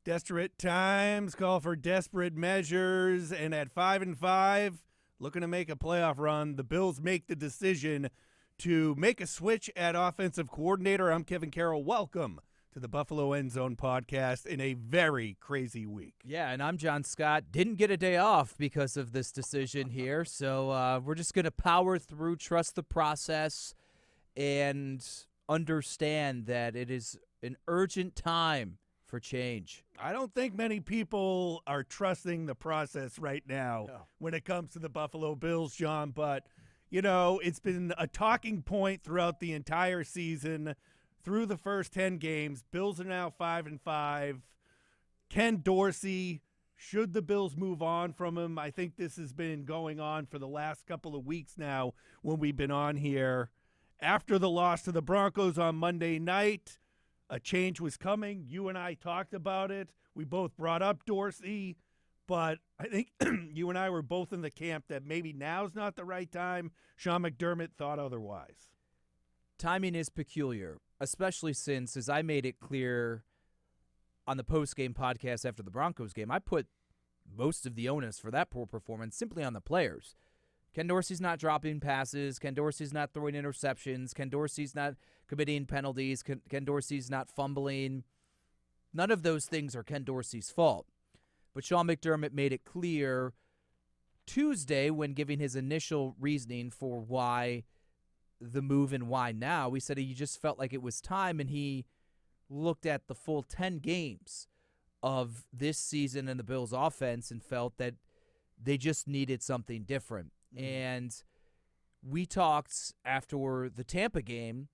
Desperate times call for desperate measures, and at 5-5, looking to make a playoff run, the Bills make the decision to make a switch at offensive coordinator. I'm Kevin Carroll. Welcome to the Buffalo End Zone podcast in a very crazy week. Yeah, and I'm Jon Scott. Didn't get a day off because of this decision here, so we're just going to power through, trust the process, and understand that it is an urgent time for change. I don't think many people are trusting the process right now when it comes to the Buffalo Bills, John, but, you know, it's been a talking point throughout the entire season, through the first 10 games. Bills are now 5-5. Ken Dorsey, should the Bills move on from him? I think this has been going on for the last couple of weeks now when we've been on here. After the loss to the Broncos on Monday night, a change was coming. You and I talked about it. We both brought up Dorsey, but I think you and I were both in the camp that maybe now's not the right time. Sean McDermott thought otherwise. Timing is peculiar, especially since, as I made it clear on the post-game podcast after the Broncos game, I put most of the onus for that poor performance simply on the players. Ken Dorsey's not dropping passes. Ken Dorsey's not throwing interceptions. Ken Dorsey's not committing penalties. Ken Dorsey's not fumbling. None of those things are Ken Dorsey's fault. But Sean McDermott made it clear Tuesday when giving his initial reasoning for why the move and why now. He said he just felt like it was time, and he looked at the full 10 games of this season and the Bills' offense and felt that they just needed something different. And we talked after the Tampa game.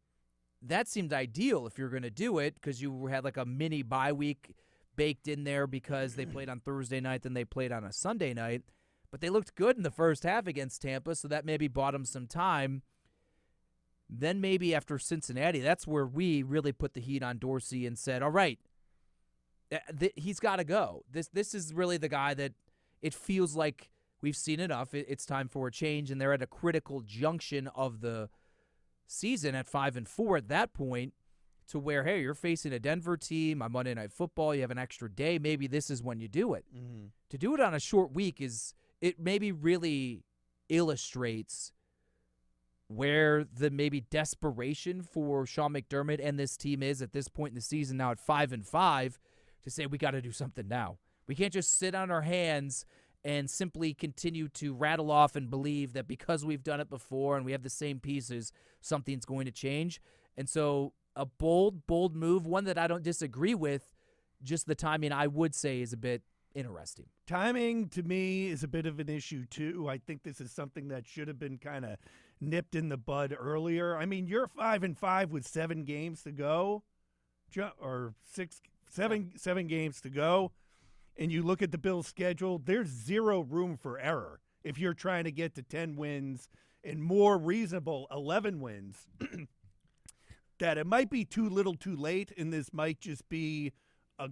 That seemed ideal if you're going to do it because you had like a mini bye week baked in there because they played on Thursday night, then they played on a Sunday night. But they looked good in the first half against Tampa, so that maybe bought them some time. Then maybe after Cincinnati, that's where we really put the heat on Dorsey and said, all right, he's got to go. This is really the guy that it feels like we've seen enough. It's time for a change, and they're at a critical junction of the season at 5-4 at that point to where, hey, you're facing a Denver team on Monday Night Football. You have an extra day. Maybe this is when you do it. Mm-hmm. To do it on a short week it maybe really illustrates where the maybe desperation for Sean McDermott and this team is at this point in the season now at 5-5 to say we got to do something now. We can't just sit on our hands and simply continue to rattle off and believe that because we've done it before and we have the same pieces, something's going to change. And so a bold move, one that I don't disagree with, just the timing I would say is a bit interesting. Timing, to me, is a bit of an issue, too. I think this is something that should have been kind of nipped in the bud earlier. I mean, you're 5-5 with 7 games to go, or seven games to go. And you look at the Bills' schedule, there's zero room for error if you're trying to get to 10 wins and more reasonable 11 wins. That it might be too little too late, and this might just be a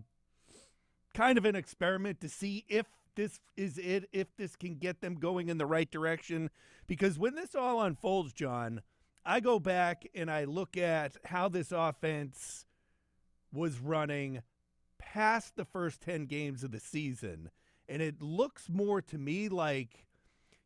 kind of an experiment to see if this is it, if this can get them going in the right direction. Because when this all unfolds, John, I go back and I look at how this offense was running past the first 10 games of the season, and it looks more to me like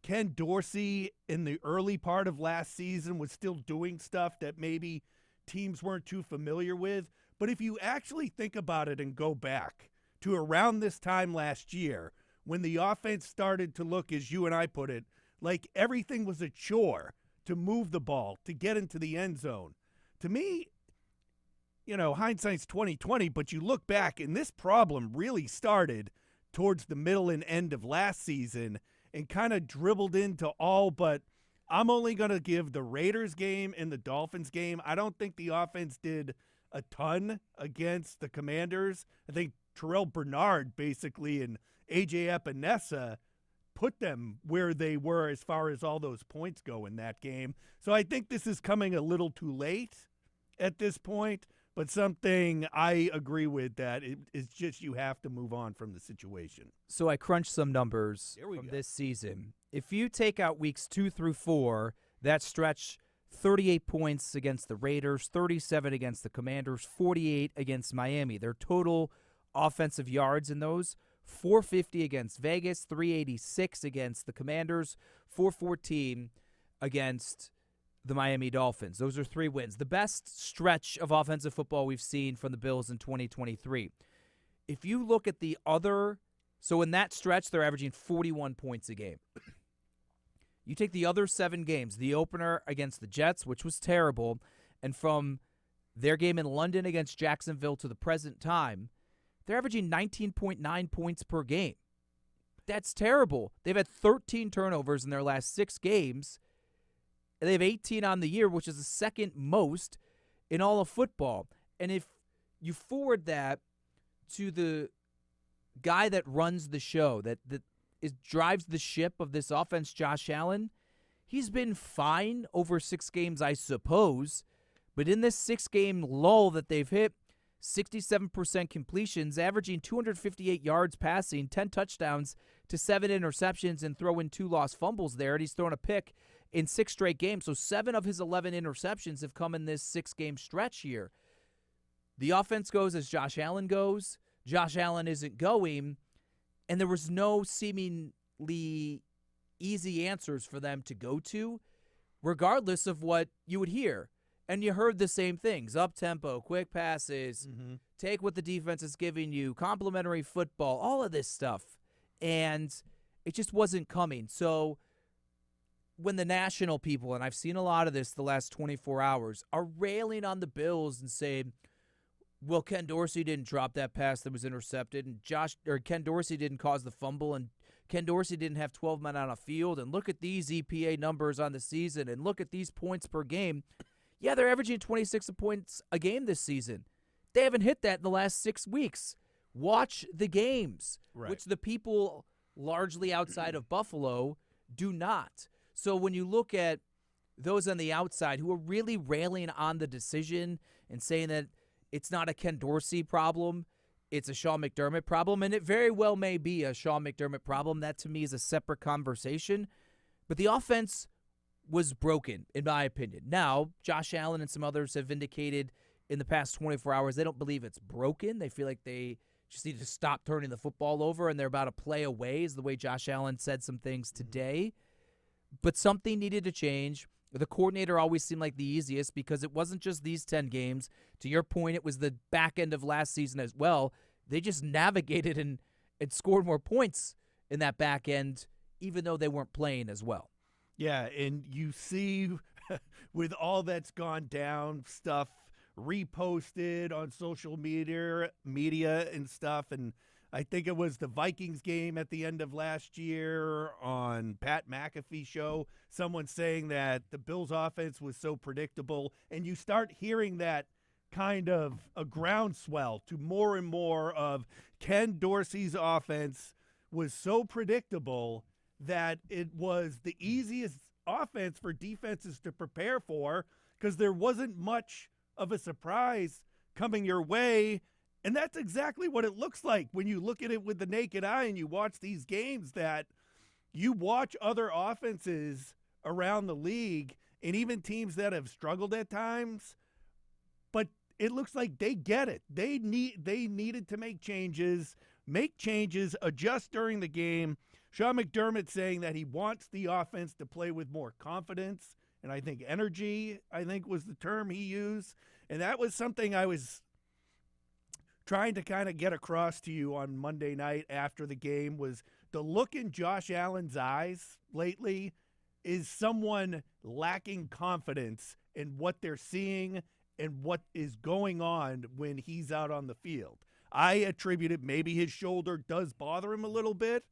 Ken Dorsey in the early part of last season was still doing stuff that maybe teams weren't too familiar with. But if you actually think about it and go back to around this time last year when the offense started to look, as you and I put it, like everything was a chore to move the ball, to get into the end zone. To me, you know, hindsight's 20/20, but you look back, and this problem really started towards the middle and end of last season and kind of dribbled into all but I'm only going to give the Raiders game and the Dolphins game. I don't think the offense did a ton against the Commanders. I think Terrell Bernard basically and A.J. Epinesa put them where they were as far as all those points go in that game. So I think this is coming a little too late at this point, but something I agree with that it's just you have to move on from the situation. So I crunched some numbers from this season. If you take out weeks 2 through 4, that stretch 38 points against the Raiders, 37 against the Commanders, 48 against Miami. Their total offensive yards in those. 450 against Vegas, 386 against the Commanders, 414 against the Miami Dolphins. Those are 3 wins. The best stretch of offensive football we've seen from the Bills in 2023. If you look at the other, so in that stretch, they're averaging 41 points a game. You take the other 7 games, the opener against the Jets, which was terrible, and from their game in London against Jacksonville to the present time, they're averaging 19.9 points per game. That's terrible. They've had 13 turnovers in their last 6 games. They have 18 on the year, which is the second most in all of football. And if you forward that to the guy that runs the show, that drives the ship of this offense, Josh Allen, he's been fine over 6 games, I suppose. But in this 6-game lull that they've hit, 67% completions, averaging 258 yards passing, 10 touchdowns to 7 interceptions, and throw in 2 lost fumbles there. And he's thrown a pick in 6 straight games. So 7 of his 11 interceptions have come in this 6-game stretch here. The offense goes as Josh Allen goes. Josh Allen isn't going. And there was no seemingly easy answers for them to go to, regardless of what you would hear. And you heard the same things: up-tempo, quick passes, take what the defense is giving you, complimentary football, all of this stuff. And it just wasn't coming. So when the national people, and I've seen a lot of this the last 24 hours, are railing on the Bills and saying, well, Ken Dorsey didn't drop that pass that was intercepted, and Ken Dorsey didn't cause the fumble, and Ken Dorsey didn't have 12 men on a field, and look at these EPA numbers on the season, and look at these points per game. Yeah, they're averaging 26 points a game this season. They haven't hit that in the last 6 weeks. Watch the games, which the people largely outside of Buffalo do not. So when you look at those on the outside who are really railing on the decision and saying that it's not a Ken Dorsey problem, it's a Sean McDermott problem, and it very well may be a Sean McDermott problem. That, to me, is a separate conversation. But the offense was broken, in my opinion. Now, Josh Allen and some others have indicated in the past 24 hours they don't believe it's broken. They feel like they just need to stop turning the football over, and they're about a play away, is the way Josh Allen said some things today. But something needed to change. The coordinator always seemed like the easiest because it wasn't just these 10 games. To your point, it was the back end of last season as well. They just navigated and scored more points in that back end, even though they weren't playing as well. Yeah, and you see with all that's gone down, stuff reposted on social media and stuff, and I think it was the Vikings game at the end of last year on Pat McAfee show, someone saying that the Bills offense was so predictable, and you start hearing that kind of a groundswell to more and more of Ken Dorsey's offense was so predictable that it was the easiest offense for defenses to prepare for because there wasn't much of a surprise coming your way. And that's exactly what it looks like when you look at it with the naked eye and you watch these games, that you watch other offenses around the league and even teams that have struggled at times, but it looks like they get it. They needed to make changes, adjust during the game. Sean McDermott saying that he wants the offense to play with more confidence, and I think energy, was the term he used. And that was something I was trying to kind of get across to you on Monday night after the game, was the look in Josh Allen's eyes lately is someone lacking confidence in what they're seeing and what is going on when he's out on the field. I attribute it, maybe his shoulder does bother him a little bit,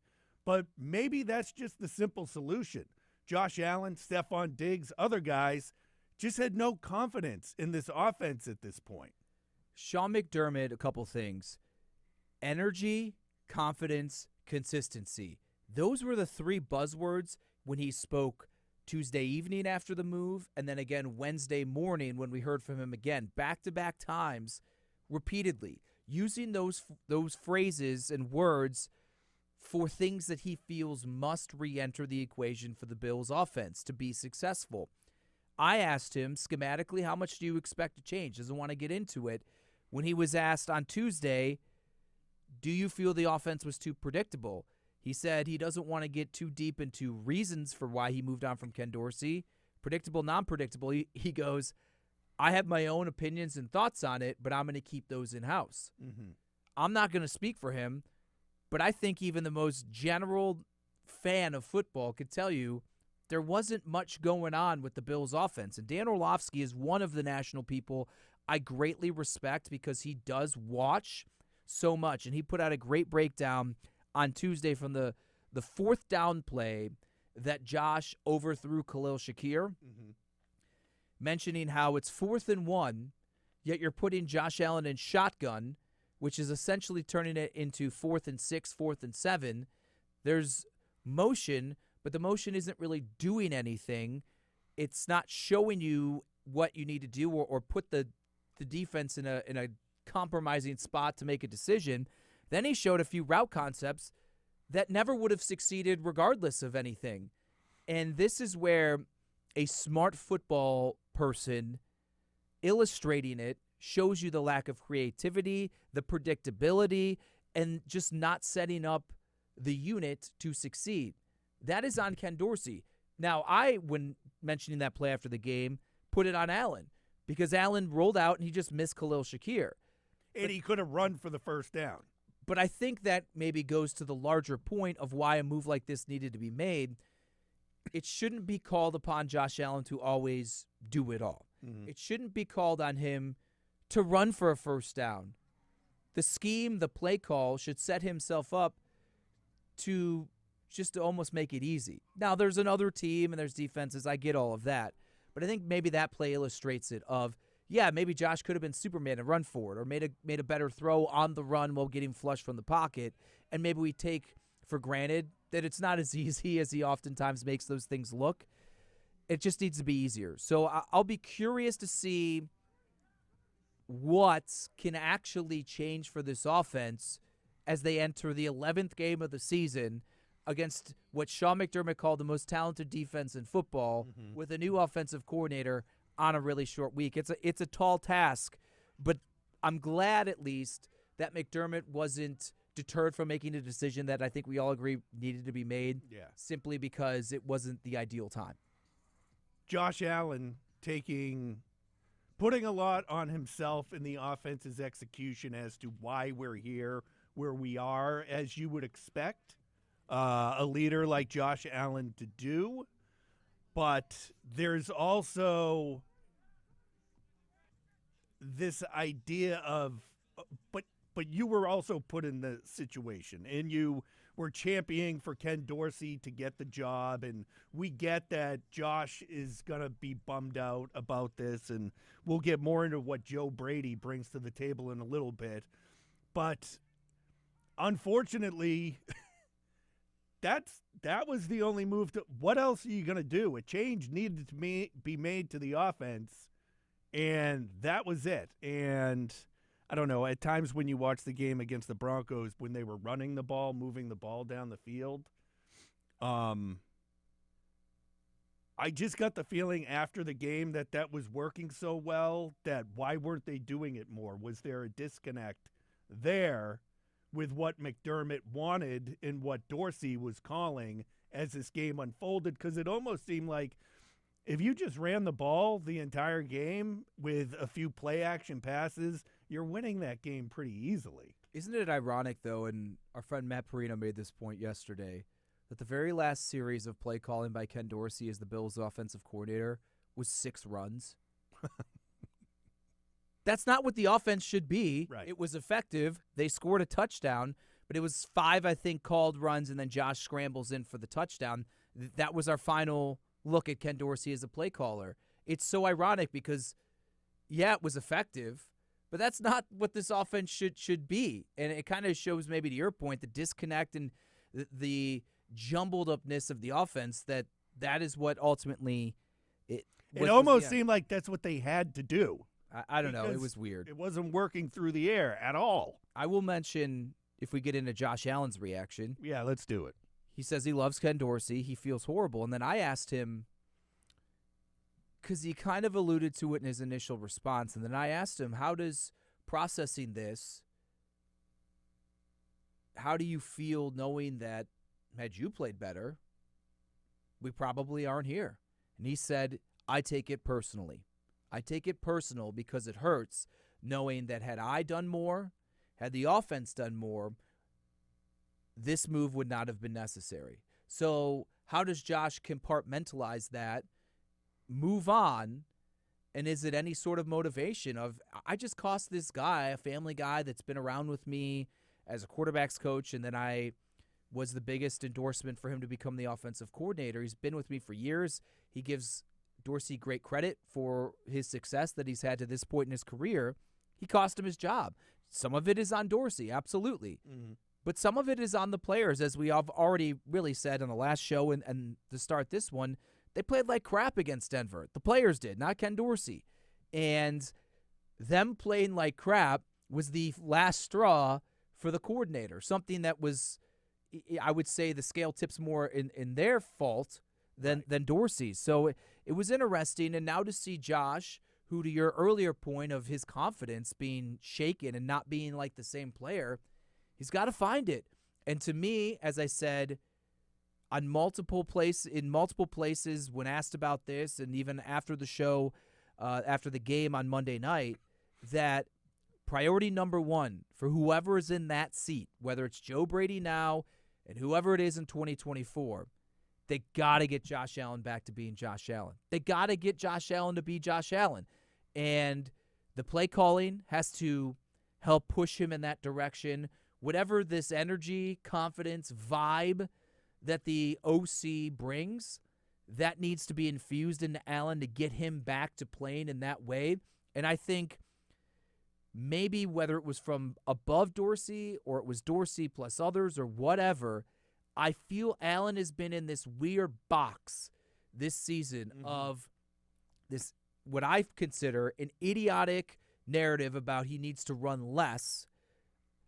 but maybe that's just the simple solution. Josh Allen, Stephon Diggs, other guys just had no confidence in this offense at this point. Sean McDermott, a couple things. Energy, confidence, consistency. Those were the 3 buzzwords when he spoke Tuesday evening after the move, and then again Wednesday morning when we heard from him again, back-to-back times, repeatedly, using those phrases and words for things that he feels must re-enter the equation for the Bills' offense to be successful. I asked him schematically, how much do you expect to change? Doesn't want to get into it. When he was asked on Tuesday, do you feel the offense was too predictable? He said he doesn't want to get too deep into reasons for why he moved on from Ken Dorsey. Predictable, non-predictable. He goes, I have my own opinions and thoughts on it, but I'm going to keep those in-house. Mm-hmm. I'm not going to speak for him, but I think even the most general fan of football could tell you there wasn't much going on with the Bills' offense. And Dan Orlovsky is one of the national people I greatly respect because he does watch so much. And he put out a great breakdown on Tuesday from the fourth down play that Josh overthrew Khalil Shakir, mentioning how it's 4th and 1, yet you're putting Josh Allen in shotgun, which is essentially turning it into 4th and 6, 4th and 7. There's motion, but the motion isn't really doing anything. It's not showing you what you need to do or put the defense in a compromising spot to make a decision. Then he showed a few route concepts that never would have succeeded regardless of anything. And this is where a smart football person illustrating it shows you the lack of creativity, the predictability, and just not setting up the unit to succeed. That is on Ken Dorsey. Now, when mentioning that play after the game, put it on Allen because Allen rolled out and he just missed Khalil Shakir. And he could have run for the first down. But I think that maybe goes to the larger point of why a move like this needed to be made. It shouldn't be called upon Josh Allen to always do it all. Mm-hmm. It shouldn't be called on him to run for a first down. The scheme, the play call should set himself up to just to almost make it easy. Now, there's another team and there's defenses. I get all of that. But I think maybe that play illustrates it of, yeah, maybe Josh could have been Superman and run for it or made a better throw on the run while getting flush from the pocket. And maybe we take for granted that it's not as easy as he oftentimes makes those things look. It just needs to be easier. So I'll be curious to see what can actually change for this offense as they enter the 11th game of the season against what Sean McDermott called the most talented defense in football with a new offensive coordinator on a really short week. It's a tall task, but I'm glad at least that McDermott wasn't deterred from making a decision that I think we all agree needed to be made simply because it wasn't the ideal time. Josh Allen putting a lot on himself in the offense's execution as to why we're here where we are, as you would expect a leader like Josh Allen to do. But there's also this idea of, but you were also put in the situation, and you were championing for Ken Dorsey to get the job, and we get that Josh is going to be bummed out about this, and we'll get more into what Joe Brady brings to the table in a little bit. But unfortunately, that was the only move. What else are you going to do? A change needed to be made to the offense, and that was it. And I don't know, at times when you watch the game against the Broncos, when they were running the ball, moving the ball down the field, I just got the feeling after the game that was working so well that why weren't they doing it more? Was there a disconnect there with what McDermott wanted and what Dorsey was calling as this game unfolded? Because it almost seemed like if you just ran the ball the entire game with a few play-action passes, you're winning that game pretty easily. Isn't it ironic, though, and our friend Matt Perino made this point yesterday, that the very last series of play calling by Ken Dorsey as the Bills' offensive coordinator was 6 runs? That's not what the offense should be. Right. It was effective. They scored a touchdown, but it was 5, I think, called runs, and then Josh scrambles in for the touchdown. That was our final look at Ken Dorsey as a play caller. It's so ironic because, yeah, it was effective, but that's not what this offense should be. And it kind of shows, maybe to your point, the disconnect and the jumbled upness of the offense, that is what ultimately it almost seemed like that's what they had to do. I don't know. It was weird. It wasn't working through the air at all. I will mention, if we get into Josh Allen's reaction. Yeah, let's do it. He says he loves Ken Dorsey. He feels horrible. And then I asked him, because he kind of alluded to it in his initial response, and then I asked him, how does processing this how do you feel knowing that had you played better, we probably aren't here? And he said, I take it personally. I take it personal because it hurts knowing that had I done more, had the offense done more, this move would not have been necessary. So how does Josh compartmentalize that, move on, and is it any sort of motivation of, I just cost this guy, a family guy that's been around with me as a quarterback's coach, and then I was the biggest endorsement for him to become the offensive coordinator. He's been with me for years. He gives Dorsey great credit for his success that he's had to this point in his career. He cost him his job. Some of it is on Dorsey, absolutely. Mm-hmm. But some of it is on the players, as we have already really said on the last show and to start this one. They played like crap against Denver. The players did, not Ken Dorsey. And them playing like crap was the last straw for the coordinator, something that was, I would say, the scale tips more in their fault than Dorsey's. So it was interesting, and now to see Josh, who to your earlier point of his confidence being shaken and not being like the same player, he's got to find it. And to me, as I said, in multiple places when asked about this, and even after the show, after the game on Monday night, that priority number one for whoever is in that seat, whether it's Joe Brady now and whoever it is in 2024, they got to get Josh Allen back to being Josh Allen. They got to get Josh Allen to be Josh Allen. And the play calling has to help push him in that direction. Whatever this energy, confidence, vibe that the OC brings, that needs to be infused into Allen to get him back to playing in that way. And I think maybe whether it was from above Dorsey or it was Dorsey plus others or whatever, I feel Allen has been in this weird box this season of this, what I consider an idiotic narrative about he needs to run less.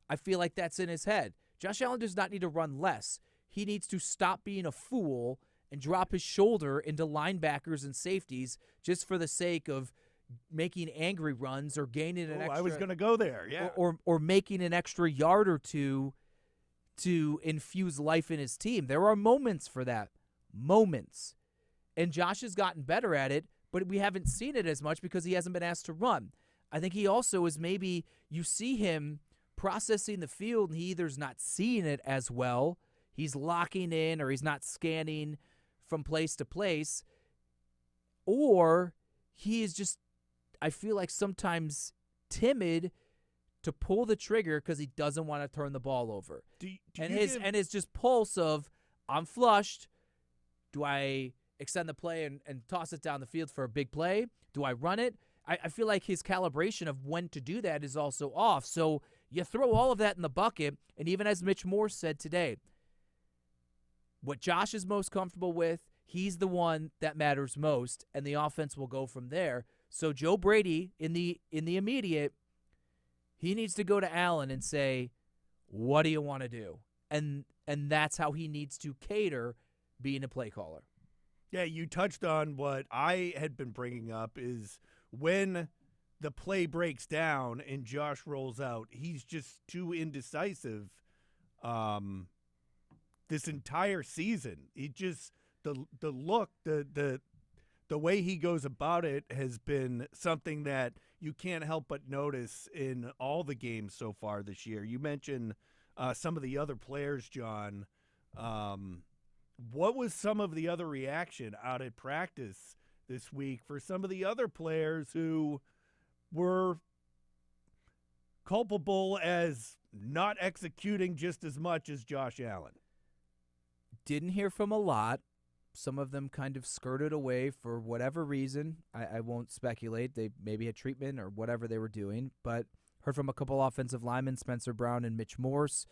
I feel like that's in his head. Josh Allen does not need to run less. He needs to stop being a fool and drop his shoulder into linebackers and safeties just for the sake of making angry runs or gaining an extra. I was going to go there, yeah. Or making an extra yard or two to infuse life in his team. There are moments for that. Moments. And Josh has gotten better at it, but we haven't seen it as much because he hasn't been asked to run. I think he also is, maybe you see him processing the field and he either's not seeing it as well, he's locking in, or he's not scanning from place to place, or he is just, I feel like sometimes timid to pull the trigger because he doesn't want to turn the ball over. And his just pulse of, I'm flushed. Do I extend the play and toss it down the field for a big play? Do I run it? I feel like his calibration of when to do that is also off. So you throw all of that in the bucket, and even as Mitch Morse said today, what Josh is most comfortable with, he's the one that matters most, and the offense will go from there. So Joe Brady, in the immediate, he needs to go to Allen and say, what do you want to do? And that's how he needs to cater being a play caller. Yeah, you touched on what I had been bringing up is when the play breaks down and Josh rolls out, he's just too indecisive this entire season. He just, the look, the way he goes about it has been something that you can't help but notice in all the games so far this year. You mentioned some of the other players, John. What was some of the other reaction out at practice this week for some of the other players who were culpable as not executing just as much as Josh Allen? Didn't hear from a lot. Some of them kind of skirted away for whatever reason. I won't speculate. They maybe had treatment or whatever they were doing, but heard from a couple offensive linemen, Spencer Brown and Mitch Morse.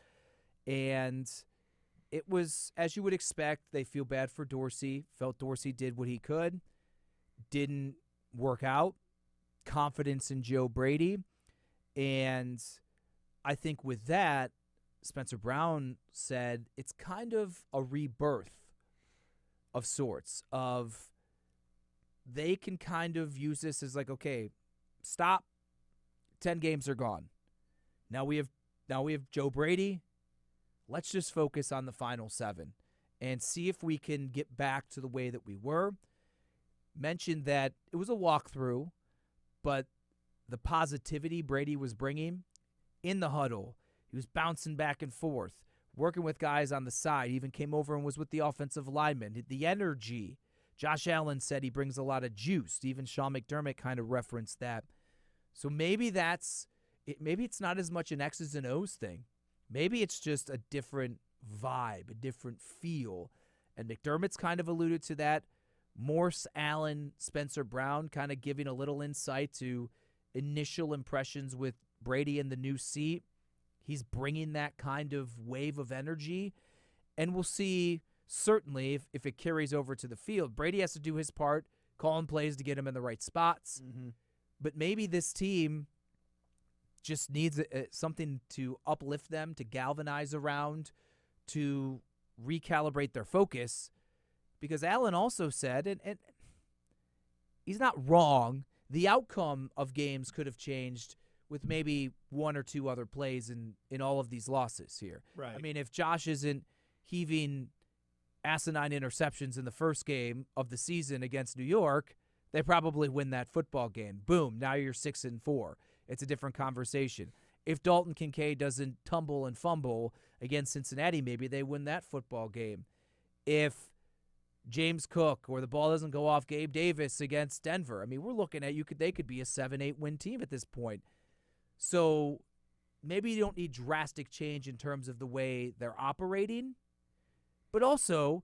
And it was, as you would expect, they feel bad for Dorsey. Felt Dorsey did what he could. Didn't work out. Confidence in Joe Brady. And I think with that, Spencer Brown said it's kind of a rebirth of sorts, of they can kind of use this as like, okay, stop. 10 games are gone. Now we have Joe Brady. let's just focus on the final 7 and see if we can get back to the way that we were. Mentioned that it was a walkthrough, but the positivity Brady was bringing in the huddle, he was bouncing back and forth, working with guys on the side, even came over and was with the offensive linemen. The energy. Josh Allen said he brings a lot of juice. Even Sean McDermott kind of referenced that. So maybe that's it. Maybe it's not as much an X's and O's thing. Maybe it's just a different vibe, a different feel. And McDermott's kind of alluded to that. Morse, Allen, Spencer Brown kind of giving a little insight to initial impressions with Brady in the new seat. He's bringing that kind of wave of energy. And we'll see, certainly, if it carries over to the field. Brady has to do his part, calling plays to get him in the right spots. Mm-hmm. But maybe this team just needs something to uplift them, to galvanize around, to recalibrate their focus. Because Allen also said, and he's not wrong, the outcome of games could have changed with maybe 1 or 2 other plays in all of these losses here. Right. I mean, if Josh isn't heaving asinine interceptions in the first game of the season against New York, they probably win that football game. Boom, now you're 6-4. It's a different conversation. If Dalton Kincaid doesn't tumble and fumble against Cincinnati, maybe they win that football game. If James Cook or the ball doesn't go off Gabe Davis against Denver, I mean, we're looking at they could be a 7-8 win team at this point. So maybe you don't need drastic change in terms of the way they're operating, but also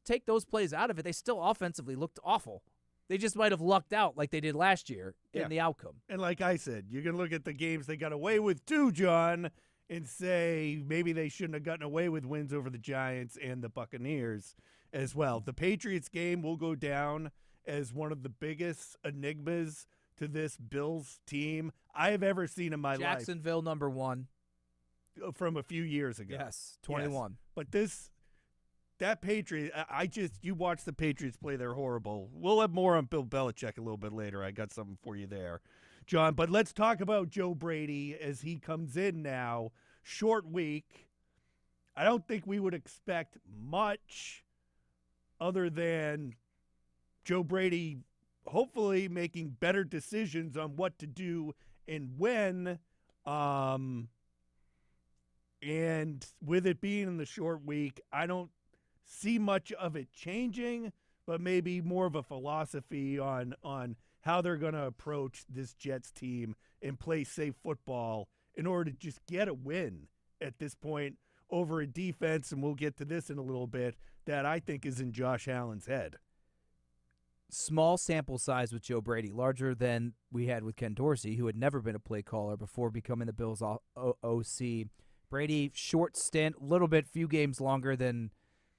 take those plays out of it. They still offensively looked awful. They just might have lucked out like they did last year in the outcome. And like I said, you can look at the games they got away with too, John, and say maybe they shouldn't have gotten away with wins over the Giants and the Buccaneers as well. The Patriots game will go down as one of the biggest enigmas to this Bills team I have ever seen in my life. Jacksonville, number 1. From a few years ago. Yes, 21. Yes. But that Patriots, you watch the Patriots play, they're horrible. We'll have more on Bill Belichick a little bit later. I got something for you there, John. But let's talk about Joe Brady as he comes in now. Short week. I don't think we would expect much other than Joe Brady hopefully making better decisions on what to do and when. And with it being in the short week, I don't see much of it changing, but maybe more of a philosophy on how they're going to approach this Jets team and play safe football in order to just get a win at this point over a defense, and we'll get to this in a little bit, that I think is in Josh Allen's head. Small sample size with Joe Brady, larger than we had with Ken Dorsey, who had never been a play caller before becoming the Bills OC. Brady, short stint, few games longer than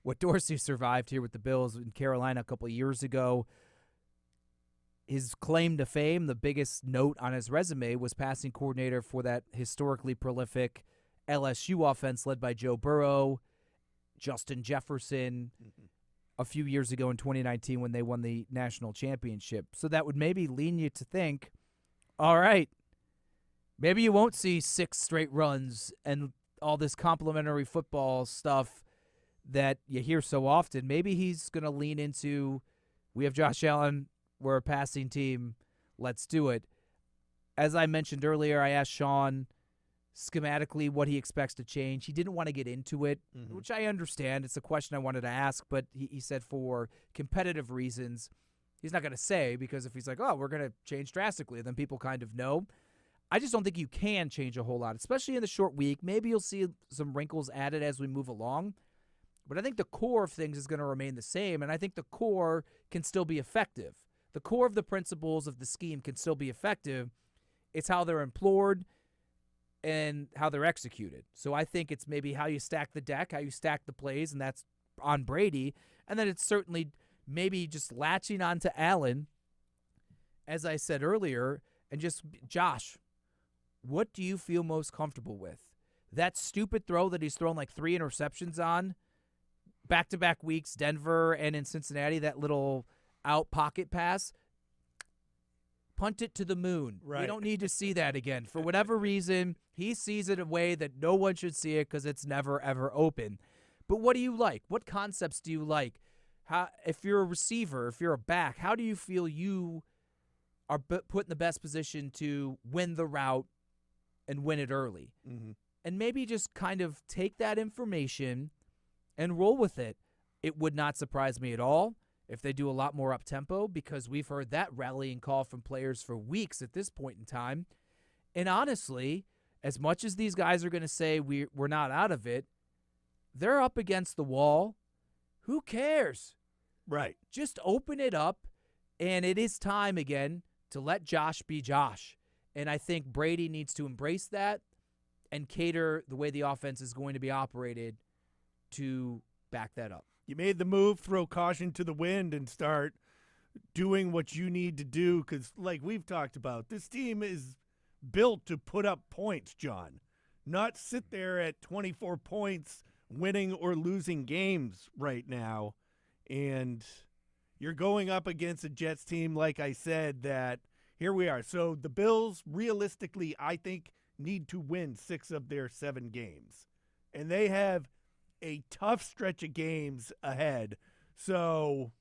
what Dorsey survived here with the Bills in Carolina a couple of years ago. His claim to fame, the biggest note on his resume, was passing coordinator for that historically prolific LSU offense led by Joe Burrow, Justin Jefferson, a few years ago in 2019 when they won the national championship. So that would maybe lean you to think, all right, maybe you won't see 6 straight runs and all this complimentary football stuff that you hear so often. Maybe he's going to lean into, we have Josh Allen, we're a passing team, let's do it. As I mentioned earlier, I asked Sean schematically what he expects to change. He didn't want to get into it, which I understand. It's a question I wanted to ask, but he said for competitive reasons, he's not going to say, because if he's like, oh, we're going to change drastically, then people kind of know. I just don't think you can change a whole lot, especially in the short week. Maybe you'll see some wrinkles added as we move along. But I think the core of things is going to remain the same, and I think the core can still be effective. The core of the principles of the scheme can still be effective. It's how they're implored and how they're executed. So I think it's maybe how you stack the deck, how you stack the plays, and that's on Brady. And then it's certainly maybe just latching onto Allen, as I said earlier, and just, Josh, what do you feel most comfortable with? That stupid throw that he's thrown like 3 interceptions on, back-to-back weeks, Denver and in Cincinnati, that little out pocket pass, punt it to the moon. Right. We don't need to see that again. For whatever reason, he sees it a way that no one should see it because it's never, ever open. But what do you like? What concepts do you like? How, if you're a receiver, if you're a back, how do you feel you are put in the best position to win the route and win it early? Mm-hmm. And maybe just kind of take that information and roll with it. It would not surprise me at all if they do a lot more up-tempo, because we've heard that rallying call from players for weeks at this point in time. And honestly, as much as these guys are going to say we're not out of it, they're up against the wall. Who cares? Right. Just open it up, and it is time again to let Josh be Josh. And I think Brady needs to embrace that and cater the way the offense is going to be operated to back that up. You made the move, throw caution to the wind, and start doing what you need to do because, like we've talked about, this team is built to put up points, John, not sit there at 24 points winning or losing games right now. And you're going up against a Jets team, like I said, that here we are. So the Bills, realistically, I think, need to win 6 of their 7 games. And they have a tough stretch of games ahead. So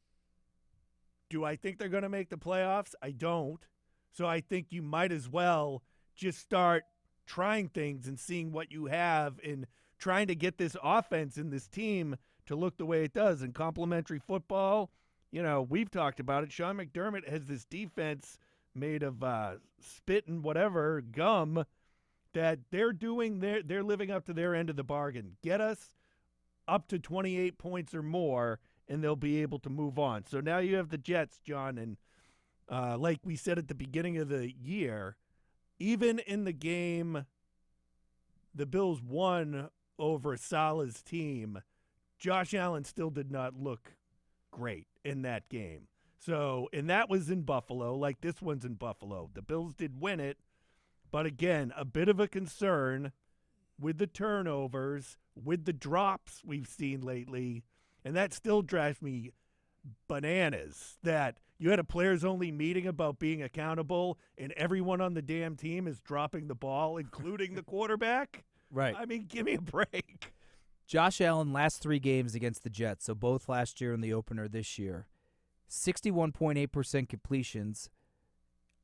do I think they're going to make the playoffs? I don't. So I think you might as well just start trying things and seeing what you have and trying to get this offense and this team to look the way it does. And complementary football, you know, we've talked about it. Sean McDermott has this defense made of spit and whatever, gum, that they're living up to their end of the bargain. Get us up to 28 points or more, and they'll be able to move on. So now you have the Jets, John, and like we said at the beginning of the year, even in the game the Bills won over Salah's team, Josh Allen still did not look great in that game. So, and that was in Buffalo, like this one's in Buffalo. The Bills did win it, but again, a bit of a concern with the turnovers, with the drops we've seen lately, and that still drives me bananas that you had a players-only meeting about being accountable, and everyone on the damn team is dropping the ball, including the quarterback. Right. I mean, give me a break. Josh Allen, last 3 games against the Jets, so both last year and the opener this year, 61.8% completions,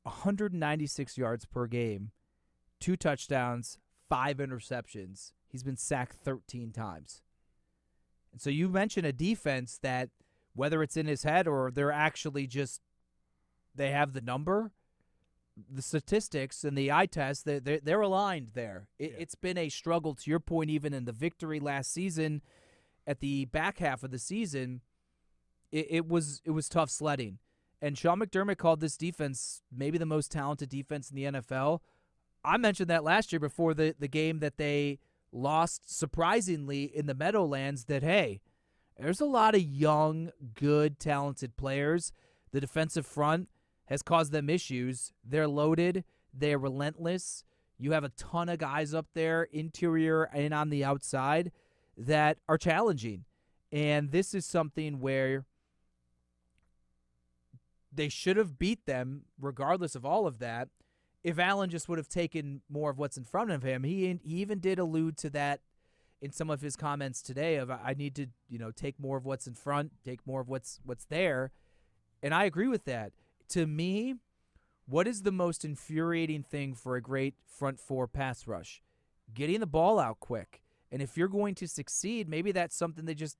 196 yards per game, 2 touchdowns, 5 interceptions. He's been sacked 13 times. And so you mentioned a defense that, whether it's in his head or they're actually just, they have the number, the statistics and the eye test, they're aligned there. It's been a struggle, to your point, even in the victory last season. At the back half of the season, it was tough sledding. And Sean McDermott called this defense maybe the most talented defense in the NFL. I mentioned that last year before the game that they lost, surprisingly, in the Meadowlands, that, hey, there's a lot of young, good, talented players. The defensive front has caused them issues. They're loaded. They're relentless. You have a ton of guys up there, interior and on the outside, that are challenging. And this is something where they should have beat them, regardless of all of that, if Allen just would have taken more of what's in front of him. He even did allude to that in some of his comments today of, I need to, take more of what's in front, take more of what's there. And I agree with that. To me, what is the most infuriating thing for a great front 4 pass rush? Getting the ball out quick. And if you're going to succeed, maybe that's something they just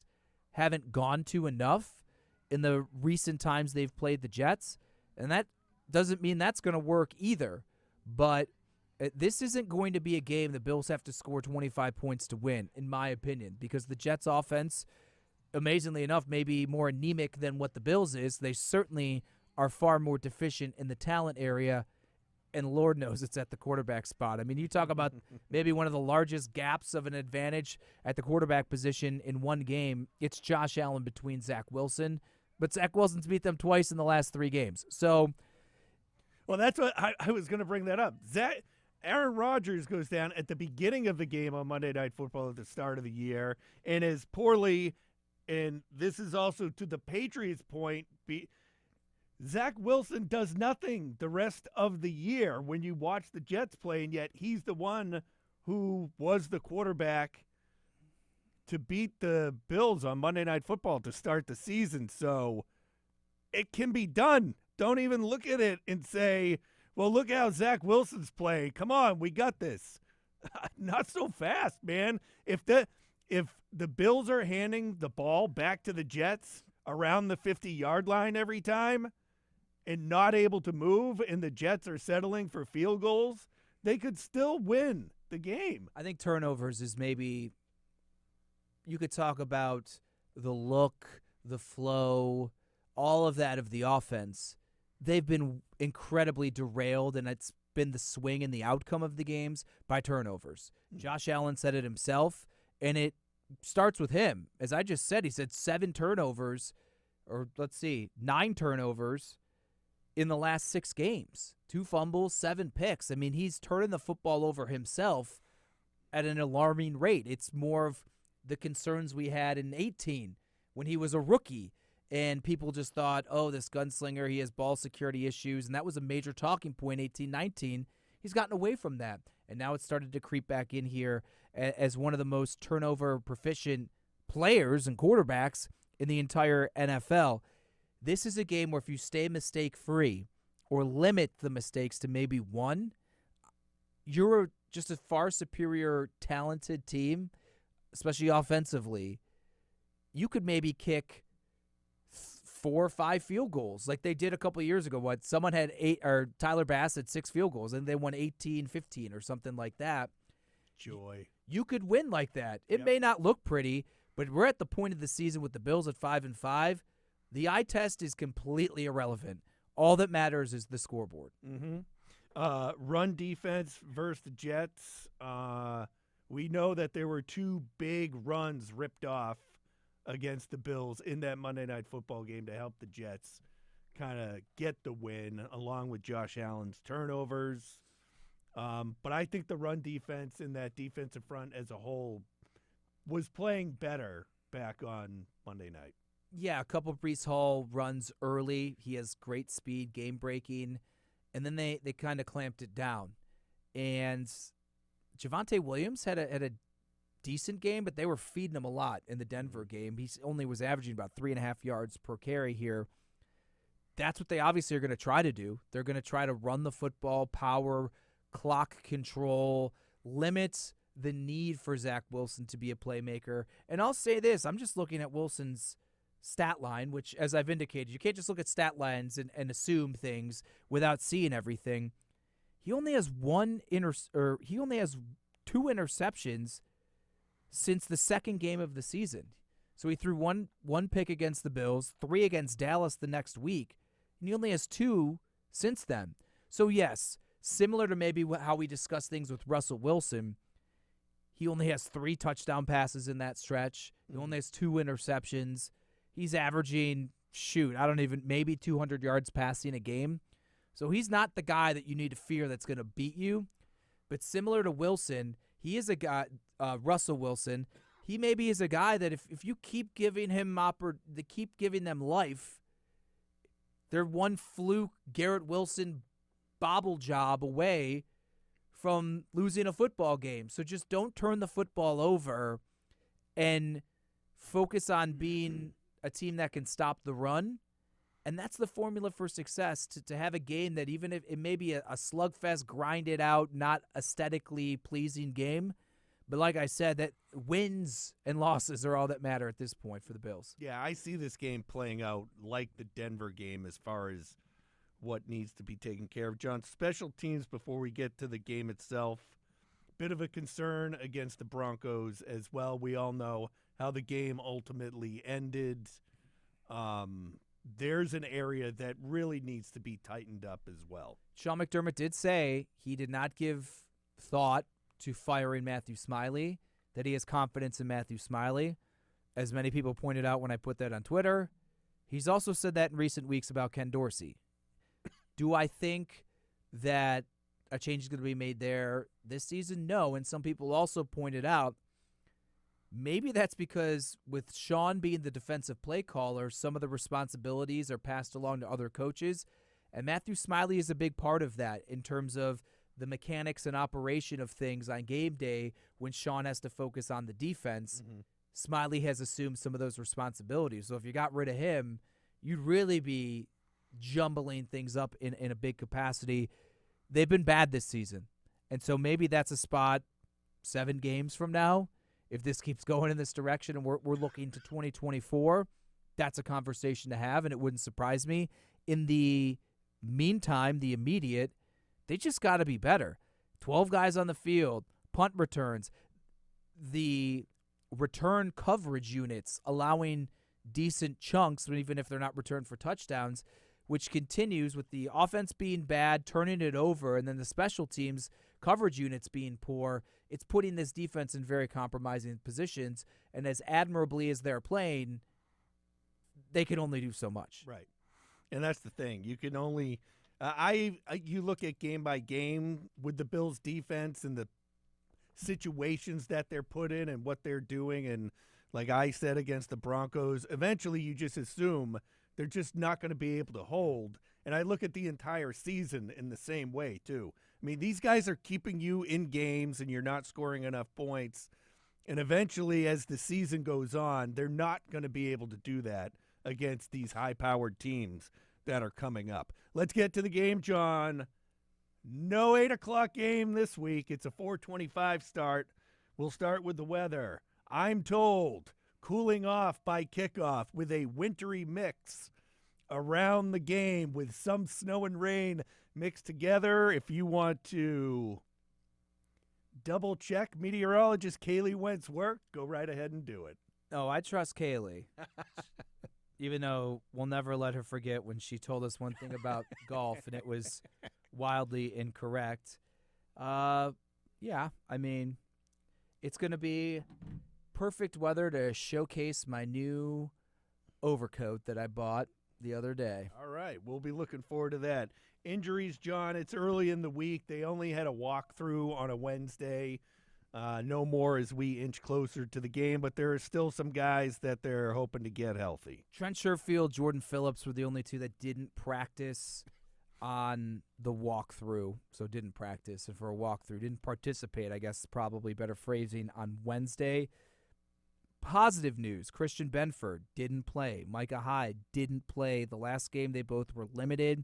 haven't gone to enough in the recent times they've played the Jets. And that doesn't mean that's going to work either. But this isn't going to be a game the Bills have to score 25 points to win, in my opinion, because the Jets' offense, amazingly enough, may be more anemic than what the Bills is. They certainly are far more deficient in the talent area, and Lord knows it's at the quarterback spot. I mean, you talk about maybe one of the largest gaps of an advantage at the quarterback position in one game. It's Josh Allen between Zach Wilson, but Zach Wilson's beat them twice in the last 3 games. So, well, that's what I was going to bring that up. Aaron Rodgers goes down at the beginning of the game on Monday Night Football at the start of the year and is poorly, and this is also to the Patriots' point, Zach Wilson does nothing the rest of the year when you watch the Jets play, and yet he's the one who was the quarterback to beat the Bills on Monday Night Football to start the season. So it can be done. Don't even look at it and say, well, look how Zach Wilson's playing. Come on, we got this. Not so fast, man. If the Bills are handing the ball back to the Jets around the 50-yard line every time and not able to move, and the Jets are settling for field goals, they could still win the game. I think turnovers is maybe you could talk about the look, the flow, all of that of the offense. They've been incredibly derailed, and it's been the swing and the outcome of the games by turnovers. Josh Allen said it himself, and it starts with him. As I just said, he said 7 turnovers, or 9 turnovers in the last 6 games. 2 fumbles, 7 picks. I mean, he's turning the football over himself at an alarming rate. It's more of the concerns we had in 18 when he was a rookie, and people just thought, oh, this gunslinger, he has ball security issues, and that was a major talking point 18-19. He's gotten away from that, and now it's started to creep back in here as one of the most turnover-proficient players and quarterbacks in the entire NFL. This is a game where if you stay mistake-free or limit the mistakes to maybe 1, you're just a far superior talented team, especially offensively. You could maybe kick 4 or 5 field goals like they did a couple of years ago. Someone had 8, or Tyler Bass had 6 field goals, and they won 18-15 or something like that. Joy. You could win like that. It may not look pretty, but we're at the point of the season with the Bills at 5-5. The eye test is completely irrelevant. All that matters is the scoreboard. Run defense versus the Jets. We know that there were 2 big runs ripped off against the Bills in that Monday Night Football game to help the Jets kind of get the win, along with Josh Allen's turnovers. But I think the run defense and that defensive front as a whole was playing better back on Monday night. Yeah, a couple of Breece Hall runs early. He has great speed, game-breaking, and then they kind of clamped it down. And Javonte Williams had a decent game, but they were feeding him a lot in the Denver game. He only was averaging about 3.5 yards per carry here. That's what they obviously are going to try to do. They're going to try to run the football, power, clock control, limit the need for Zach Wilson to be a playmaker. And I'll say this, I'm just looking at Wilson's stat line, which, as I've indicated, you can't just look at stat lines and assume things without seeing everything. He only has 2 interceptions since the second game of the season. So he threw one pick against the Bills, 3 against Dallas the next week, and he only has 2 since then. So yes, similar to maybe how we discuss things with Russell Wilson, he only has 3 touchdown passes in that stretch. He only has 2 interceptions. He's averaging, maybe 200 yards passing a game. So he's not the guy that you need to fear that's going to beat you. But similar to Wilson, he is a guy, Russell Wilson, he maybe is a guy that if you keep giving him keep giving them life, they're one fluke Garrett Wilson bobble job away from losing a football game. So just don't turn the football over and focus on being a team that can stop the run. And that's the formula for success, to have a game that even if it may be a slugfest, grinded out, not aesthetically pleasing game, but like I said, that wins and losses are all that matter at this point for the Bills. Yeah, I see this game playing out like the Denver game as far as what needs to be taken care of. John, special teams before we get to the game itself. Bit of a concern against the Broncos as well. We all know how the game ultimately ended. There's an area that really needs to be tightened up as well. Sean McDermott did say he did not give thought to firing Matthew Smiley, that he has confidence in Matthew Smiley. As many people pointed out when I put that on Twitter, he's also said that in recent weeks about Ken Dorsey. Do I think that a change is going to be made there this season? No, and some people also pointed out Maybe that's because with Sean being the defensive play caller, some of the responsibilities are passed along to other coaches, and Matthew Smiley is a big part of that in terms of the mechanics and operation of things on game day when Sean has to focus on the defense. Mm-hmm. Smiley has assumed some of those responsibilities. So if you got rid of him, you'd really be jumbling things up in a big capacity. They've been bad this season. And so maybe that's a spot 7 games from now. If this keeps going in this direction and we're looking to 2024, that's a conversation to have, and it wouldn't surprise me. In the meantime, the immediate, they just got to be better. 12 guys on the field, punt returns, the return coverage units allowing decent chunks, even if they're not returned for touchdowns, which continues with the offense being bad, turning it over, and then the special teams coverage units being poor. It's putting this defense in very compromising positions, and as admirably as they're playing, they can only do so much. Right. And that's the thing. You can only you look at game by game with the Bills defense and the situations that they're put in and what they're doing, and like I said against the Broncos, eventually you just assume they're just not going to be able to hold. And I look at the entire season in the same way too. I mean, these guys are keeping you in games and you're not scoring enough points. And eventually, as the season goes on, they're not going to be able to do that against these high-powered teams that are coming up. Let's get to the game, John. No 8 o'clock game this week. It's a 4:25 start. We'll start with the weather. I'm told cooling off by kickoff with a wintry mix around the game with some snow and rain mixed together. If you want to double check meteorologist Kaylee Wentz' work, go right ahead and do it. Oh, I trust Kaylee. Even though we'll never let her forget when she told us one thing about golf and it was wildly incorrect. Yeah, I mean, it's going to be perfect weather to showcase my new overcoat that I bought the other day. All right, we'll be looking forward to that. Injuries, John, it's early in the week. They only had a walkthrough on a Wednesday. No more as we inch closer to the game, but there are still some guys that they're hoping to get healthy. Trent Sherfield, Jordan Phillips were the only two that didn't practice on the walkthrough, so didn't practice. And for a walkthrough, didn't participate, I guess probably better phrasing, on Wednesday. Positive news, Christian Benford didn't play. Micah Hyde didn't play. The last game, they both were limited.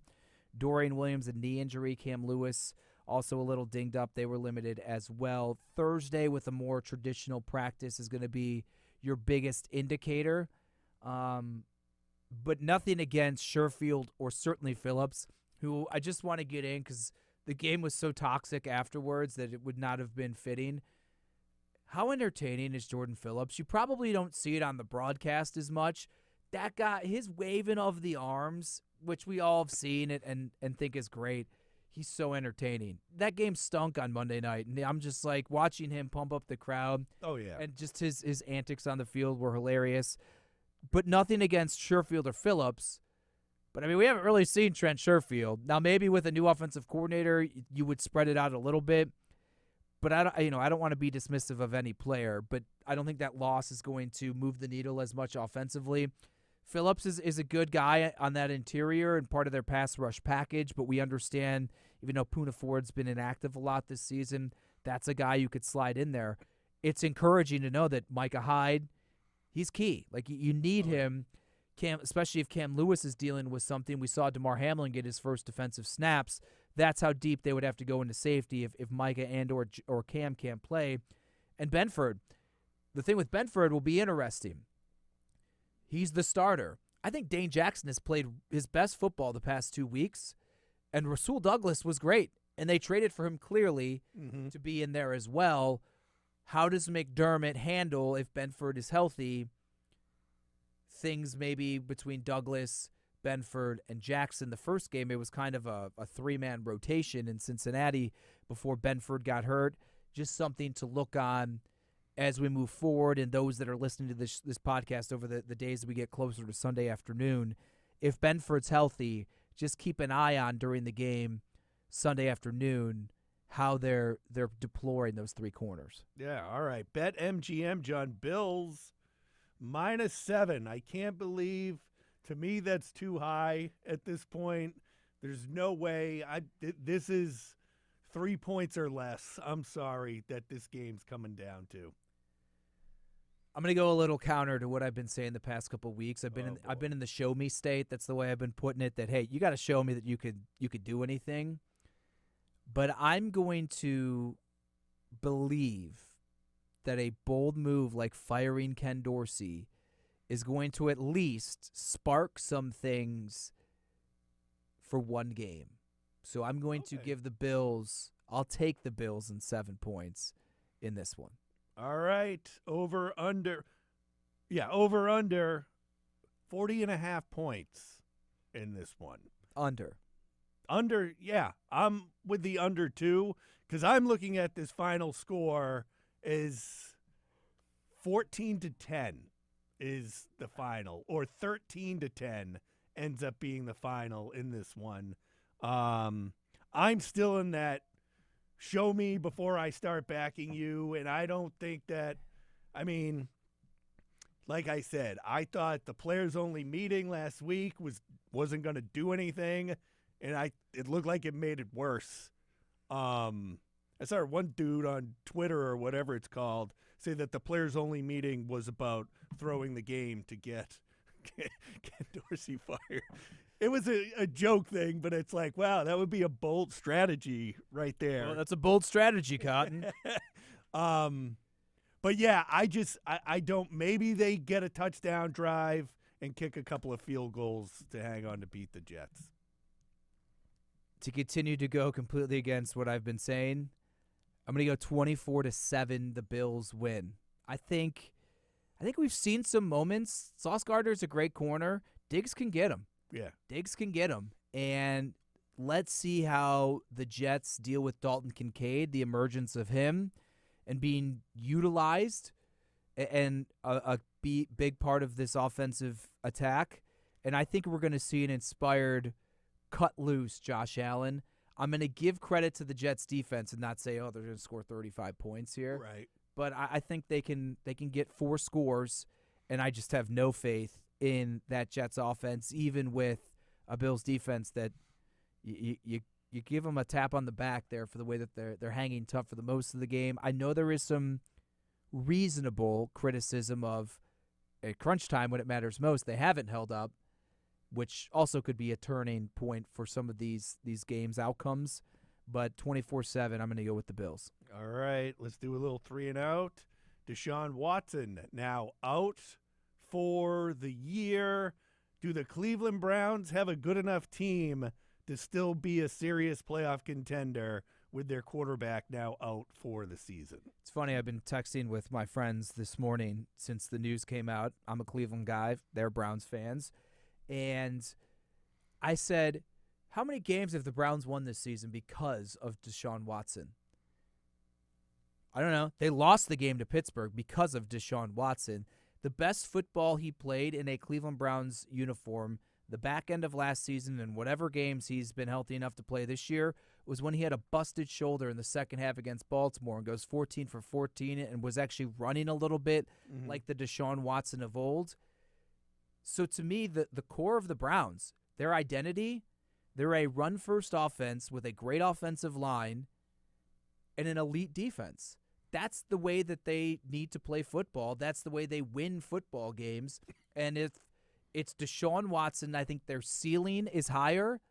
Dorian Williams, a knee injury. Cam Lewis, also a little dinged up. They were limited as well. Thursday with a more traditional practice is going to be your biggest indicator. But nothing against Sherfield or certainly Phillips, who I just want to get in because the game was so toxic afterwards that it would not have been fitting. How entertaining is Jordan Phillips? You probably don't see it on the broadcast as much. That guy, his waving of the arms, which we all have seen it and think is great, he's so entertaining. That game stunk on Monday night, and I'm just like watching him pump up the crowd. Oh, yeah. And just his antics on the field were hilarious. But nothing against Sherfield or Phillips. But, I mean, we haven't really seen Trent Sherfield. Now, maybe with a new offensive coordinator, you would spread it out a little bit. But I don't want to be dismissive of any player, but I don't think that loss is going to move the needle as much offensively. Phillips is a good guy on that interior and part of their pass rush package, but we understand, even though Poona Ford's been inactive a lot this season, that's a guy you could slide in there. It's encouraging to know that Micah Hyde, he's key. Like, you need him, especially if Cam Lewis is dealing with something. We saw DeMar Hamlin get his first defensive snaps. That's how deep they would have to go into safety if Micah and or Cam can't play. And Benford, the thing with Benford will be interesting. He's the starter. I think Dane Jackson has played his best football the past 2 weeks, and Rasul Douglas was great, and they traded for him clearly to be in there as well. How does McDermott handle, if Benford is healthy, things maybe between Douglas, Benford, and Jackson? The first game, it was kind of a three-man rotation in Cincinnati before Benford got hurt. Just something to look on as we move forward, and those that are listening to this podcast over the days that we get closer to Sunday afternoon. If Benford's healthy, just keep an eye on during the game Sunday afternoon how they're deploying those three corners. Yeah, all right. Bet MGM, John. Bills -7. I can't believe. To me, that's too high at this point. There's no way. This is 3 points or less. I'm sorry that this game's coming down to. I'm going to go a little counter to what I've been saying the past couple of weeks. I've been in the show me state. That's the way I've been putting it, that hey, you got to show me that you could do anything. But I'm going to believe that a bold move like firing Ken Dorsey is going to at least spark some things for one game. So I'm going to give the Bills, I'll take the Bills in 7 points in this one. All right. Over, under. Yeah, over, under 40.5 points in this one. Under, yeah. I'm with the under, too, because I'm looking at this final score is 14-10 is the final, or 13-10 ends up being the final in this one. I'm still in that show me before I start backing you, and I don't think that, I mean, like I said, I thought the players-only meeting last week wasn't going to do anything, and it looked like it made it worse. I saw one dude on Twitter or whatever it's called say that the players-only meeting was about throwing the game to get Ken Dorsey fired. It was a joke thing, but it's like, wow, that would be a bold strategy right there. well, that's a bold strategy, Cotton. But yeah, I don't. Maybe they get a touchdown drive and kick a couple of field goals to hang on to beat the Jets. To continue to go completely against what I've been saying, I'm going to go 24-7. The Bills win. I think we've seen some moments. Sauce Gardner's a great corner. Diggs can get him. Yeah, Diggs can get him. And let's see how the Jets deal with Dalton Kincaid, the emergence of him, and being utilized and a big part of this offensive attack. And I think we're going to see an inspired cut loose Josh Allen. I'm going to give credit to the Jets defense and not say, oh, they're going to score 35 points here. right. But I think they can get 4 scores, and I just have no faith in that Jets offense, even with a Bills defense that you give them a tap on the back there for the way that they're hanging tough for the most of the game. I know there is some reasonable criticism of at crunch time when it matters most, they haven't held up, which also could be a turning point for some of these games' outcomes. But 24-7, I'm going to go with the Bills. All right, let's do a little 3 and out. Deshaun Watson now out for the year. Do the Cleveland Browns have a good enough team to still be a serious playoff contender with their quarterback now out for the season? It's funny, I've been texting with my friends this morning since the news came out. I'm a Cleveland guy. They're Browns fans. And I said, how many games have the Browns won this season because of Deshaun Watson? I don't know. They lost the game to Pittsburgh because of Deshaun Watson. The best football he played in a Cleveland Browns uniform the back end of last season and whatever games he's been healthy enough to play this year was when he had a busted shoulder in the second half against Baltimore and goes 14 for 14 and was actually running a little bit like the Deshaun Watson of old. So to me, the core of the Browns, their identity, they're a run-first offense with a great offensive line and an elite defense. That's the way that they need to play football. That's the way they win football games. And if it's Deshaun Watson, I think their ceiling is higher,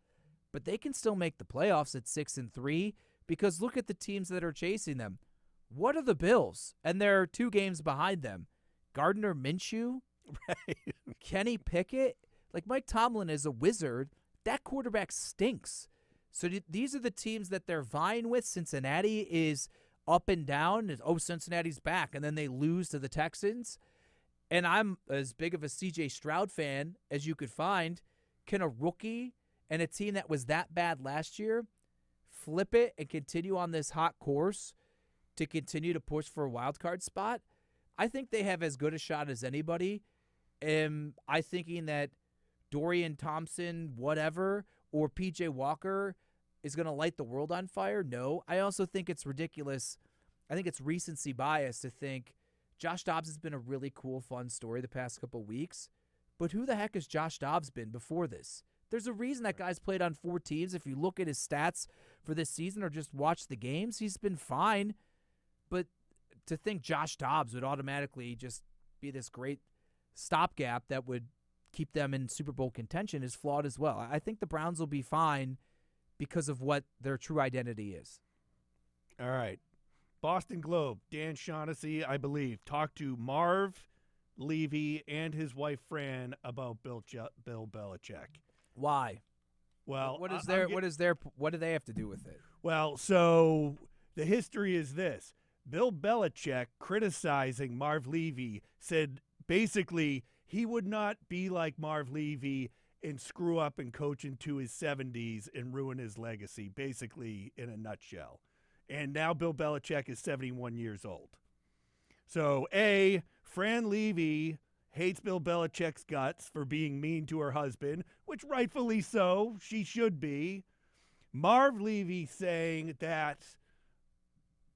but they can still make the playoffs at 6-3 because look at the teams that are chasing them. What are the Bills? And they're 2 games behind them. Gardner Minshew, Right. Kenny Pickett. Like Mike Tomlin is a wizard. That quarterback stinks. So these are the teams that they're vying with. Cincinnati is up and down. Oh, Cincinnati's back. And then they lose to the Texans. And I'm as big of a C.J. Stroud fan as you could find. Can a rookie and a team that was that bad last year flip it and continue on this hot course to continue to push for a wild card spot? I think they have as good a shot as anybody. I'm thinking that Dorian Thompson, whatever, or P.J. Walker is going to light the world on fire? No. I also think it's ridiculous. I think it's recency bias to think Josh Dobbs has been a really cool, fun story the past couple weeks. But who the heck has Josh Dobbs been before this? There's a reason that guy's played on 4 teams. If you look at his stats for this season or just watch the games, he's been fine. But to think Josh Dobbs would automatically just be this great stopgap that would keep them in Super Bowl contention is flawed as well. I think the Browns will be fine because of what their true identity is. All right. Boston Globe, Dan Shaughnessy, I believe, talked to Marv Levy and his wife Fran about Bill Belichick. Why? Well, what do they have to do with it? Well, so the history is this. Bill Belichick, criticizing Marv Levy, said basically he would not be like Marv Levy and screw up and coach into his 70s and ruin his legacy, basically in a nutshell. And now Bill Belichick is 71 years old. So, A, Fran Levy hates Bill Belichick's guts for being mean to her husband, which rightfully so, she should be. Marv Levy saying that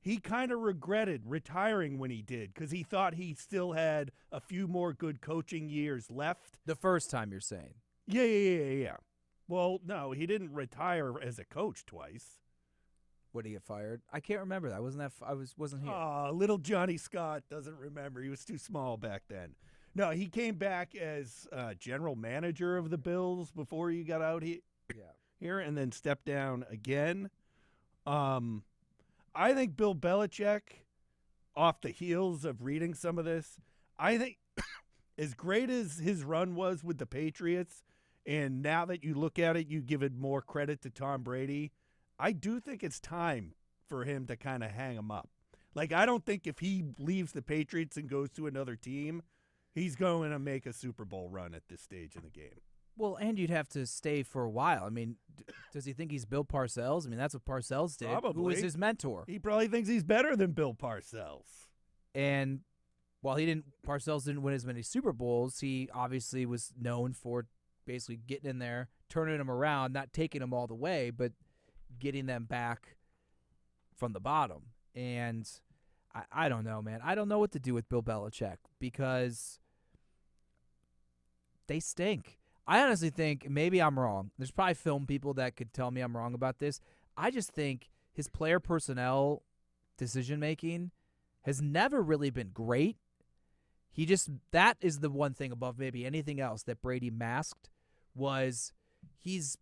he kind of regretted retiring when he did because he thought he still had a few more good coaching years left. The first time you're saying. Yeah. Well, no, he didn't retire as a coach twice. Would he get fired? I can't remember that. Wasn't here. Oh, little Johnny Scott doesn't remember. He was too small back then. No, he came back as general manager of the Bills before he got out here and then stepped down again. I think Bill Belichick, off the heels of reading some of this, I think as great as his run was with the Patriots, and now that you look at it, you give it more credit to Tom Brady, I do think it's time for him to kind of hang him up. Like, I don't think if he leaves the Patriots and goes to another team, he's going to make a Super Bowl run at this stage in the game. Well, and you'd have to stay for a while. I mean, does he think he's Bill Parcells? I mean, that's what Parcells did. Probably. Who was his mentor? He probably thinks he's better than Bill Parcells. And while Parcells didn't win as many Super Bowls, he obviously was known for basically getting in there, turning them around, not taking them all the way, but getting them back from the bottom. And I don't know, man. I don't know what to do with Bill Belichick because they stink. I honestly think maybe I'm wrong. There's probably film people that could tell me I'm wrong about this. I just think his player personnel decision-making has never really been great. That is the one thing above maybe anything else that Brady masked was he's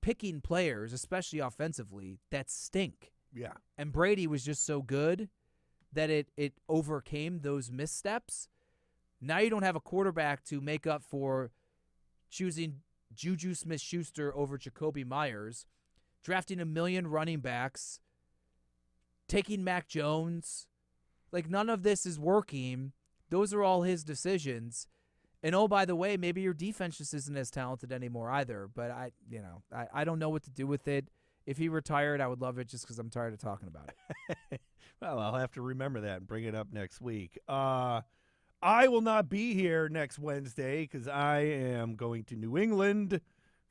picking players, especially offensively, that stink. Yeah. And Brady was just so good that it overcame those missteps. Now you don't have a quarterback to make up for choosing Juju Smith-Schuster over Jacoby Myers, drafting 1 million running backs, taking Mac Jones. Like, none of this is working. Those are all his decisions. And, oh, by the way, maybe your defense just isn't as talented anymore either. But I don't know what to do with it. If he retired, I would love it just because I'm tired of talking about it. Well, I'll have to remember that and bring it up next week. I will not be here next Wednesday because I am going to New England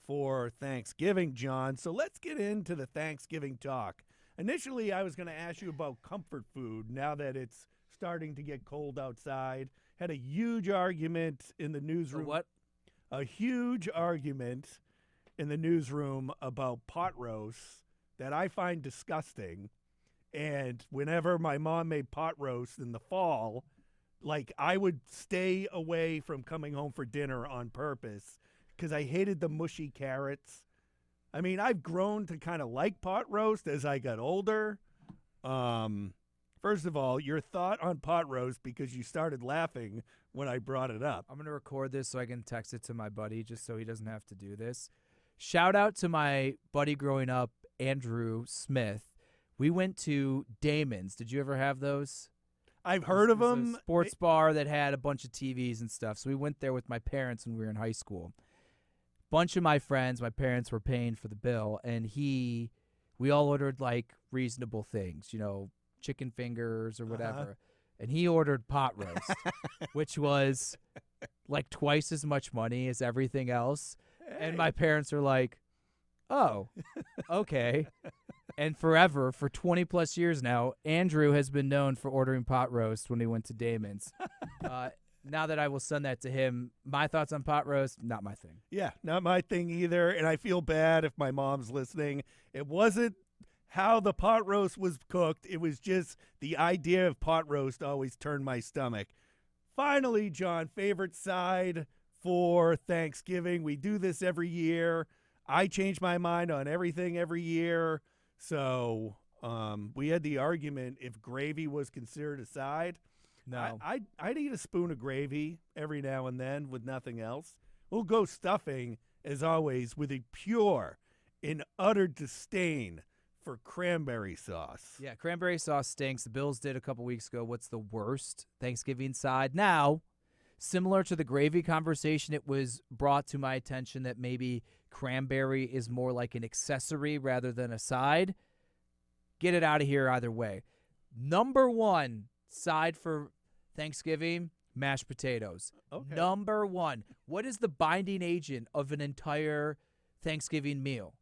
for Thanksgiving, John. So let's get into the Thanksgiving talk. Initially, I was going to ask you about comfort food now that it's starting to get cold outside. Had a huge argument in the newsroom. What? A huge argument in the newsroom about pot roasts that I find disgusting. And whenever my mom made pot roast in the fall, like, I would stay away from coming home for dinner on purpose because I hated the mushy carrots. I mean, I've grown to kind of like pot roast as I got older. First of all, your thought on pot roast because you started laughing when I brought it up. I'm going to record this so I can text it to my buddy just so he doesn't have to do this. Shout out to my buddy growing up, Andrew Smith. We went to Damon's. Did you ever have those? I've heard of them. A sports bar that had a bunch of TVs and stuff. So we went there with my parents when we were in high school. Bunch of my friends, my parents were paying for the bill, and we all ordered like reasonable things, chicken fingers or whatever. And he ordered pot roast, which was like twice as much money as everything else. Hey. And my parents are like, Oh, okay. And forever, for 20-plus years now, Andrew has been known for ordering pot roast when he went to Damon's. Now that I will send that to him, my thoughts on pot roast, not my thing. Yeah, not my thing either. And I feel bad if my mom's listening. It wasn't how the pot roast was cooked. It was just the idea of pot roast always turned my stomach. Finally, John, favorite side for Thanksgiving. We do this every year. I change my mind on everything every year. So we had the argument if gravy was considered a side. No. I'd eat a spoon of gravy every now and then with nothing else. We'll go stuffing, as always, with a pure and utter disdain for cranberry sauce. Yeah, cranberry sauce stinks. The Bills did a couple weeks ago. What's the worst Thanksgiving side? Now, similar to the gravy conversation, it was brought to my attention that maybe cranberry is more like an accessory rather than a side. Get it out of here either way. Number one side for Thanksgiving, mashed potatoes. Okay. Number one. What is the binding agent of an entire Thanksgiving meal?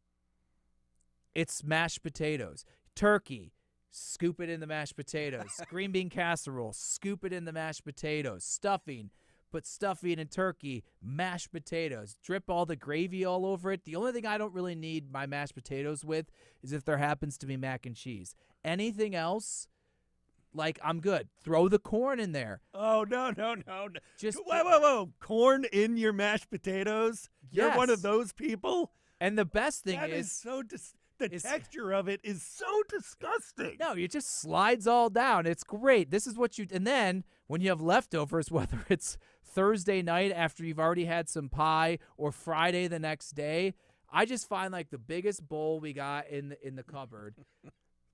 It's mashed potatoes. Turkey, scoop it in the mashed potatoes. Green bean casserole, scoop it in the mashed potatoes. Stuffing, put stuffing and turkey, mashed potatoes. Drip all the gravy all over it. The only thing I don't really need my mashed potatoes with is if there happens to be mac and cheese. Anything else, like, I'm good. Throw the corn in there. Oh, no. Just Whoa. Corn in your mashed potatoes? You're one of Yes. those people? And the best thing That is so the texture of it is so disgusting. no, it just slides all down. It's great. This is what you and then when you have leftovers, whether it's Thursday night after you've already had some pie or Friday the next day, I just find like the biggest bowl we got in the cupboard.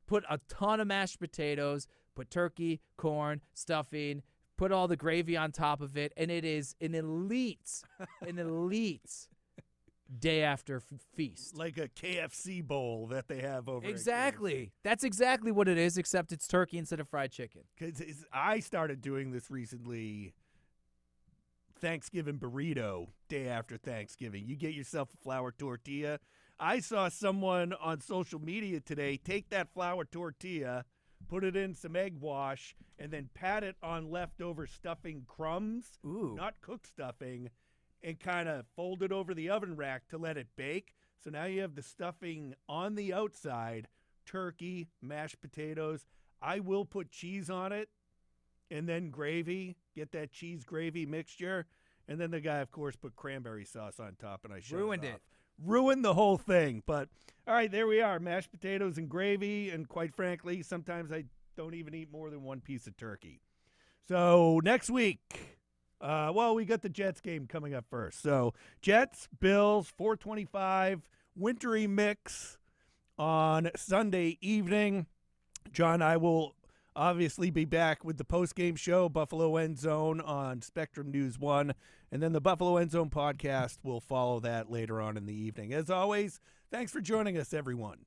Put a ton of mashed potatoes, put turkey, corn, stuffing, put all the gravy on top of it, and it is an elite day after feast. Like a KFC bowl that they have over. Exactly. That's exactly what it is, except it's turkey instead of fried chicken. Because I started doing this recently. Thanksgiving burrito day after Thanksgiving. You get yourself a flour tortilla. I saw someone on social media today take that flour tortilla, put it in some egg wash, and then pat it on leftover stuffing crumbs, Ooh. not cooked stuffing, and kind of fold it over the oven rack to let it bake. So now you have the stuffing on the outside, turkey, mashed potatoes. I will put cheese on it and then gravy, get that cheese gravy mixture. And then the guy, of course, put cranberry sauce on top, and I shut Ruined it off. it. Ruined the whole thing. But, all right, there we are, mashed potatoes and gravy. And quite frankly, sometimes I don't even eat more than one piece of turkey. So next week, we got the Jets game coming up first. So Jets, Bills, 4:25, wintry mix on Sunday evening. John, I will obviously be back with the post-game show, Buffalo End Zone on Spectrum News 1, and then the Buffalo End Zone podcast will follow that later on in the evening. As always, thanks for joining us, everyone.